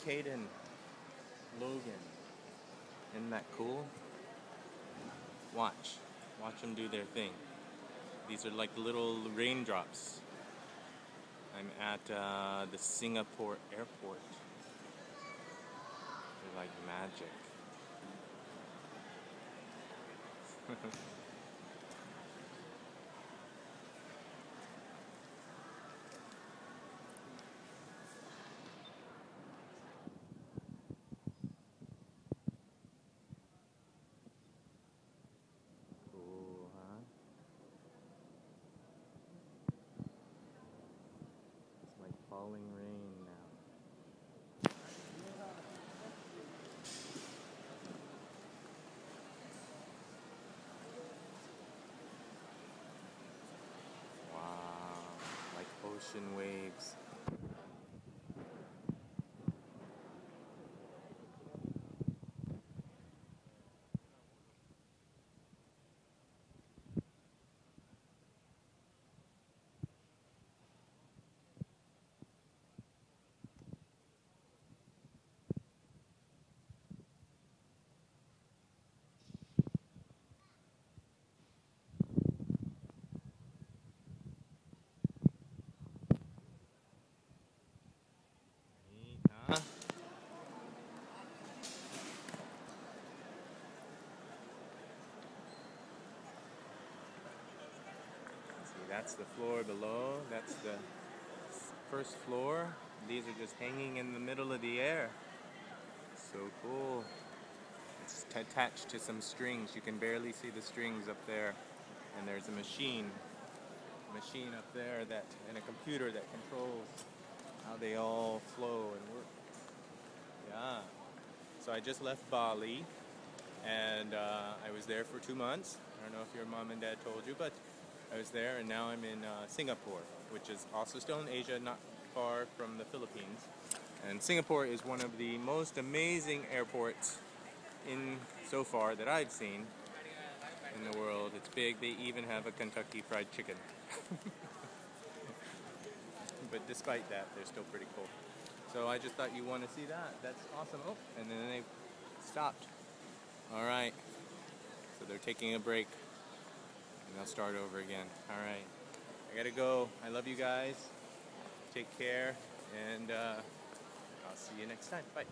Caden, Logan. Isn't that cool? Watch them do their thing. These are like little raindrops. I'm at the Singapore airport. They're like magic. Cool, huh? It's like falling rain now. Wow, like ocean waves. Neat, huh? See, that's the floor below. That's the first floor. These are just hanging in the middle of the air. So cool. It's attached to some strings. You can barely see the strings up there. And there's a machine up there and a computer that controls how they all flow and work. Yeah. So I just left Bali, and I was there for 2 months. I don't know if your mom and dad told you, but I was there, and now I'm in Singapore, which is also still in Asia, not far from the Philippines. And Singapore is one of the most amazing airports so far that I've seen in the world. It's big. They even have a Kentucky Fried Chicken. But despite that, they're still pretty cool. So I just thought you want to see that. That's awesome. Oh, and then they stopped. All right. So they're taking a break, and they'll start over again. All right. I gotta go. I love you guys. Take care, and I'll see you next time. Bye.